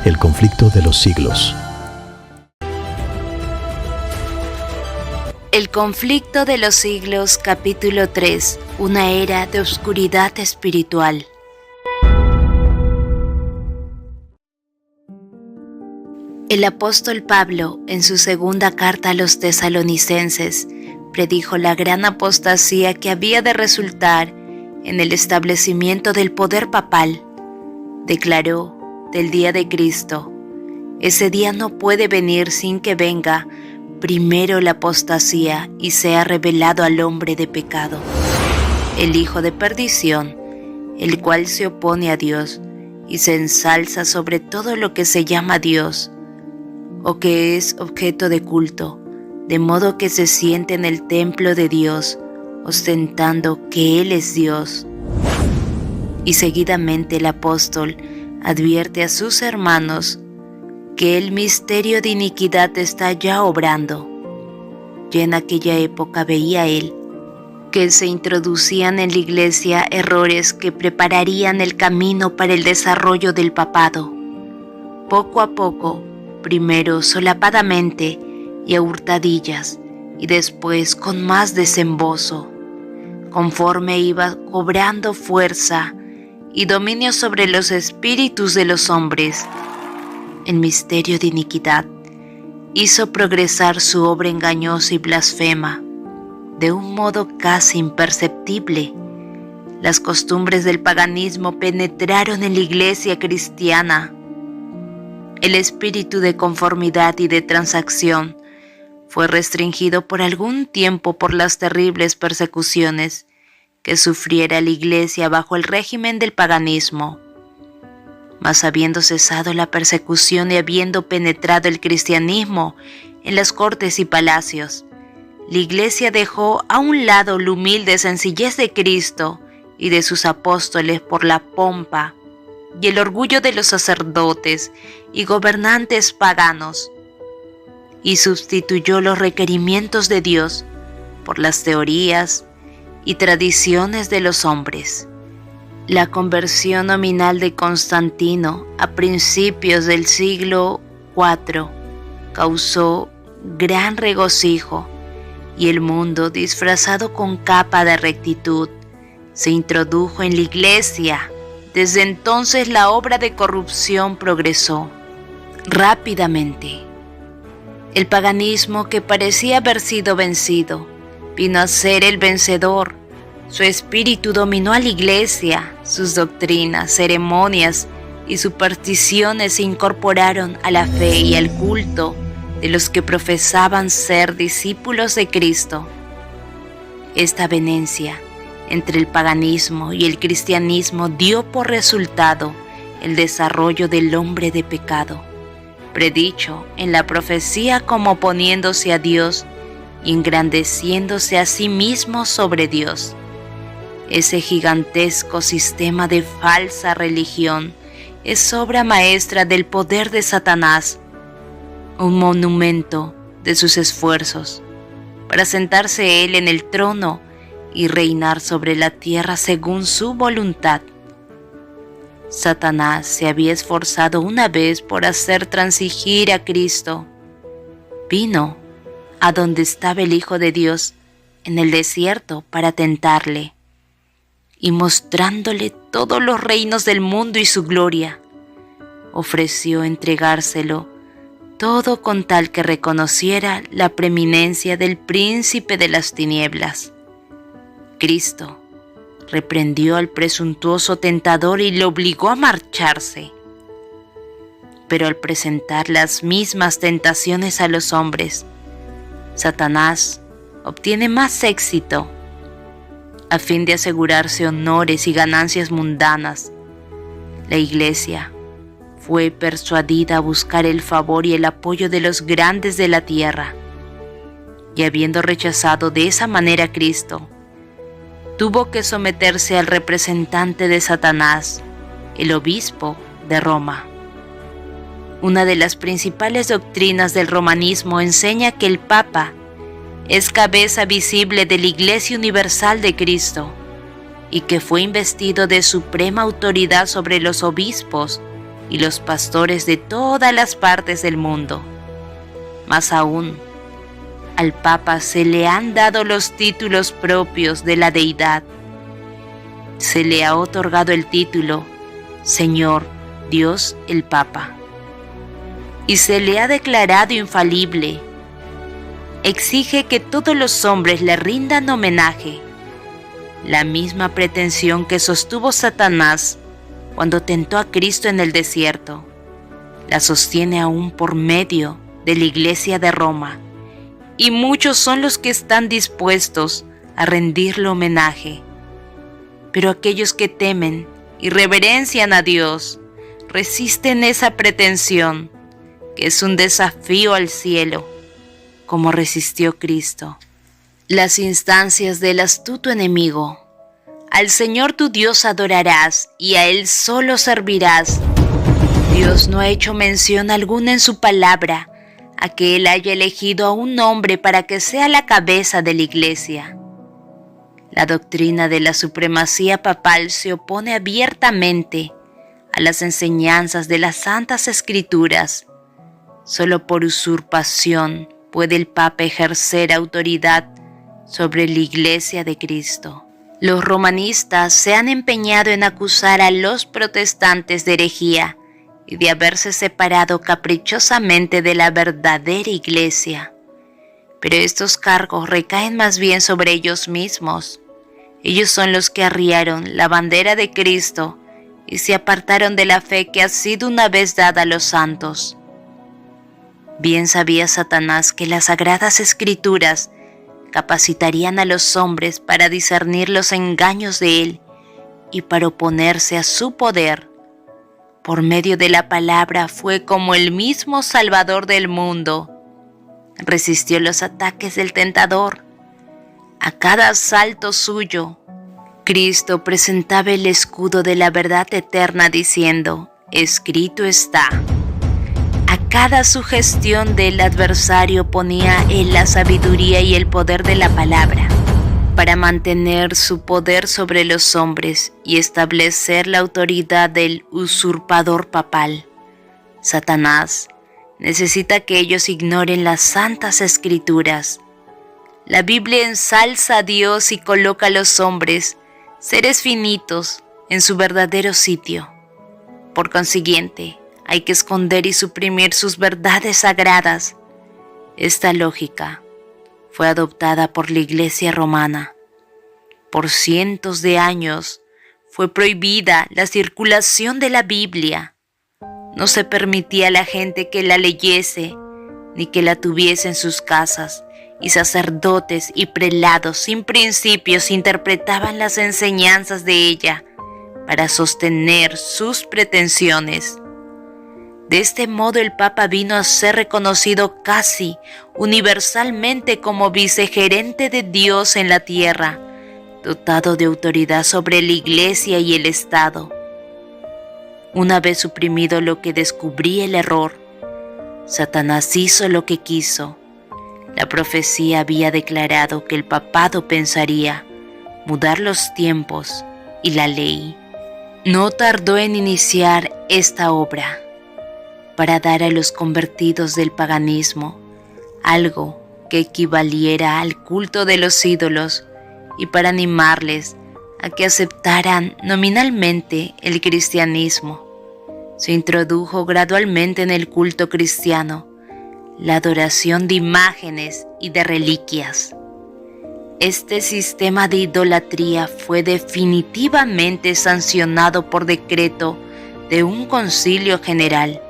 El conflicto de los siglos. El conflicto de los siglos, capítulo 3, una era de oscuridad espiritual. El apóstol Pablo, en su segunda carta a los tesalonicenses, predijo la gran apostasía que había de resultar en el establecimiento del poder papal. Declaró del día de Cristo: ese día no puede venir sin que venga primero la apostasía y sea revelado al hombre de pecado, el hijo de perdición, el cual se opone a Dios y se ensalza sobre todo lo que se llama Dios o que es objeto de culto, de modo que se siente en el templo de Dios, ostentando que Él es Dios. Y seguidamente el apóstol advierte a sus hermanos que el misterio de iniquidad está ya obrando. Ya en aquella época veía él que se introducían en la iglesia errores que prepararían el camino para el desarrollo del papado. Poco a poco, primero solapadamente y a hurtadillas, y después con más desembozo, conforme iba cobrando fuerza y dominio sobre los espíritus de los hombres, el misterio de iniquidad hizo progresar su obra engañosa y blasfema, de un modo casi imperceptible. Las costumbres del paganismo penetraron en la iglesia cristiana. El espíritu de conformidad y de transacción fue restringido por algún tiempo por las terribles persecuciones que sufriera la iglesia bajo el régimen del paganismo. Mas habiendo cesado la persecución y habiendo penetrado el cristianismo en las cortes y palacios, la iglesia dejó a un lado la humilde sencillez de Cristo y de sus apóstoles por la pompa y el orgullo de los sacerdotes y gobernantes paganos, y sustituyó los requerimientos de Dios por las teorías y tradiciones de los hombres. La conversión nominal de Constantino a principios del siglo IV causó gran regocijo, y el mundo, disfrazado con capa de rectitud, se introdujo en la iglesia. Desde entonces la obra de corrupción progresó rápidamente. El paganismo, que parecía haber sido vencido, vino a ser el vencedor. Su espíritu dominó a la iglesia, sus doctrinas, ceremonias y supersticiones se incorporaron a la fe y al culto de los que profesaban ser discípulos de Cristo. Esta avenencia entre el paganismo y el cristianismo dio por resultado el desarrollo del hombre de pecado, predicho en la profecía como oponiéndose a Dios y engrandeciéndose a sí mismo sobre Dios. Ese gigantesco sistema de falsa religión es obra maestra del poder de Satanás, un monumento de sus esfuerzos para sentarse él en el trono y reinar sobre la tierra según su voluntad. Satanás se había esforzado una vez por hacer transigir a Cristo. Vino a donde estaba el Hijo de Dios en el desierto para tentarle, y mostrándole todos los reinos del mundo y su gloria, ofreció entregárselo todo con tal que reconociera la preeminencia del príncipe de las tinieblas. Cristo reprendió al presuntuoso tentador y le obligó a marcharse. Pero al presentar las mismas tentaciones a los hombres, Satanás obtiene más éxito. A fin de asegurarse honores y ganancias mundanas, la iglesia fue persuadida a buscar el favor y el apoyo de los grandes de la tierra, y habiendo rechazado de esa manera a Cristo, tuvo que someterse al representante de Satanás, el obispo de Roma. Una de las principales doctrinas del romanismo enseña que el Papa es cabeza visible de la Iglesia Universal de Cristo y que fue investido de suprema autoridad sobre los obispos y los pastores de todas las partes del mundo. Más aún, al Papa se le han dado los títulos propios de la deidad. Se le ha otorgado el título Señor Dios el Papa y se le ha declarado infalible. Exige que todos los hombres le rindan homenaje. La misma pretensión que sostuvo Satanás cuando tentó a Cristo en el desierto, la sostiene aún por medio de la Iglesia de Roma, y muchos son los que están dispuestos a rendirle homenaje. Pero aquellos que temen y reverencian a Dios resisten esa pretensión, que es un desafío al cielo, como resistió Cristo. Las instancias del astuto enemigo. Al Señor tu Dios adorarás y a Él solo servirás. Dios no ha hecho mención alguna en su palabra a que Él haya elegido a un hombre para que sea la cabeza de la Iglesia. La doctrina de la supremacía papal se opone abiertamente a las enseñanzas de las Santas Escrituras. Solo por usurpación puede el Papa ejercer autoridad sobre la Iglesia de Cristo. Los romanistas se han empeñado en acusar a los protestantes de herejía y de haberse separado caprichosamente de la verdadera Iglesia. Pero estos cargos recaen más bien sobre ellos mismos. Ellos son los que arriaron la bandera de Cristo y se apartaron de la fe que ha sido una vez dada a los santos. Bien sabía Satanás que las Sagradas Escrituras capacitarían a los hombres para discernir los engaños de Él y para oponerse a su poder. Por medio de la palabra fue como el mismo Salvador del mundo resistió los ataques del tentador. A cada asalto suyo, Cristo presentaba el escudo de la verdad eterna diciendo: escrito está. A cada sugestión del adversario ponía Él la sabiduría y el poder de la palabra para mantener su poder sobre los hombres y establecer la autoridad del usurpador papal. Satanás necesita que ellos ignoren las Santas Escrituras. La Biblia ensalza a Dios y coloca a los hombres, seres finitos, en su verdadero sitio. Por consiguiente, hay que esconder y suprimir sus verdades sagradas. Esta lógica fue adoptada por la Iglesia romana. Por cientos de años fue prohibida la circulación de la Biblia. No se permitía a la gente que la leyese ni que la tuviese en sus casas, y sacerdotes y prelados sin principios interpretaban las enseñanzas de ella para sostener sus pretensiones. De este modo el Papa vino a ser reconocido casi universalmente como vicegerente de Dios en la tierra, dotado de autoridad sobre la Iglesia y el Estado. Una vez suprimido lo que descubría el error, Satanás hizo lo que quiso. La profecía había declarado que el papado pensaría mudar los tiempos y la ley. No tardó en iniciar esta obra para dar a los convertidos del paganismo algo que equivaliera al culto de los ídolos y para animarles a que aceptaran nominalmente el cristianismo. Se introdujo gradualmente en el culto cristiano la adoración de imágenes y de reliquias. Este sistema de idolatría fue definitivamente sancionado por decreto de un concilio general.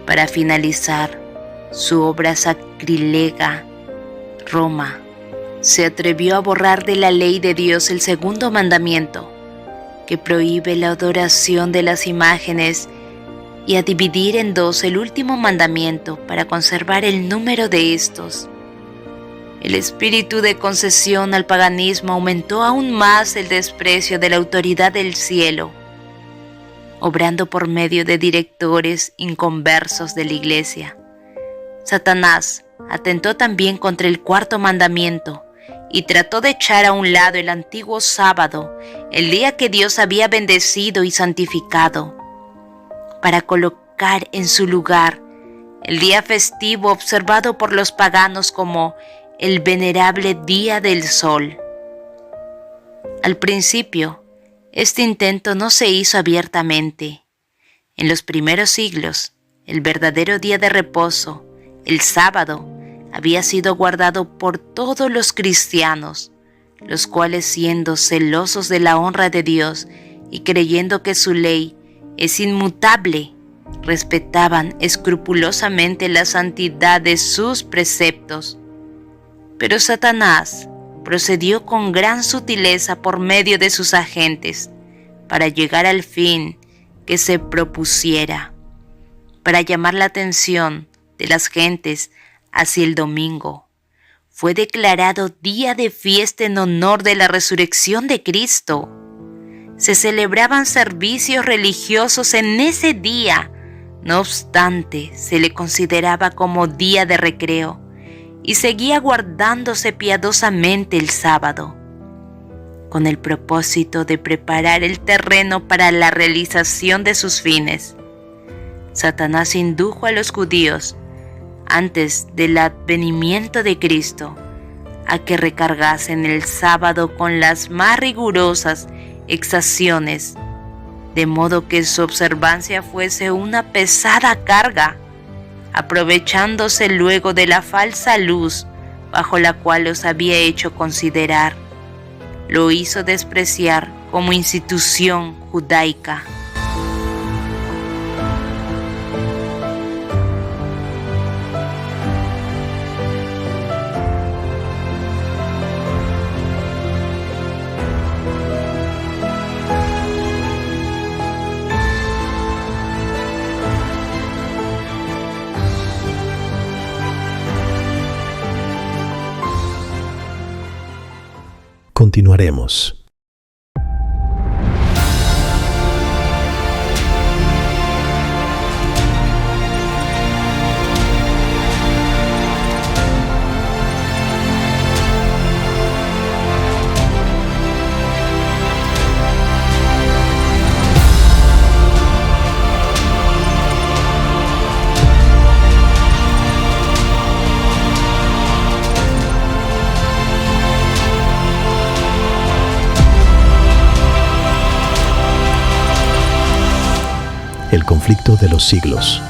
Para finalizar su obra sacrilega, Roma se atrevió a borrar de la ley de Dios el segundo mandamiento, que prohíbe la adoración de las imágenes, y a dividir en dos el último mandamiento para conservar el número de estos. El espíritu de concesión al paganismo aumentó aún más el desprecio de la autoridad del cielo, obrando por medio de directores inconversos de la Iglesia. Satanás atentó también contra el cuarto mandamiento y trató de echar a un lado el antiguo sábado, el día que Dios había bendecido y santificado. para colocar en su lugar el día festivo observado por los paganos como el venerable Día del Sol. Al principio, este intento no se hizo abiertamente. En los primeros siglos, el verdadero día de reposo, el sábado, había sido guardado por todos los cristianos, los cuales, siendo celosos de la honra de Dios y creyendo que su ley es inmutable, respetaban escrupulosamente la santidad de sus preceptos. Pero Satanás procedió con gran sutileza por medio de sus agentes para llegar al fin que se propusiera, para llamar la atención de las gentes hacia el domingo. Fue declarado día de fiesta en honor de la resurrección de Cristo. Se celebraban servicios religiosos en ese día. No obstante, se le consideraba como día de recreo y seguía guardándose piadosamente el sábado, con el propósito de preparar el terreno para la realización de sus fines. Satanás indujo a los judíos, antes del advenimiento de Cristo, a que recargasen el sábado con las más rigurosas exacciones, de modo que su observancia fuese una pesada carga, aprovechándose luego de la falsa luz bajo la cual los había hecho considerar. Lo hizo despreciar como institución judaica. Continuaremos. El conflicto de los siglos.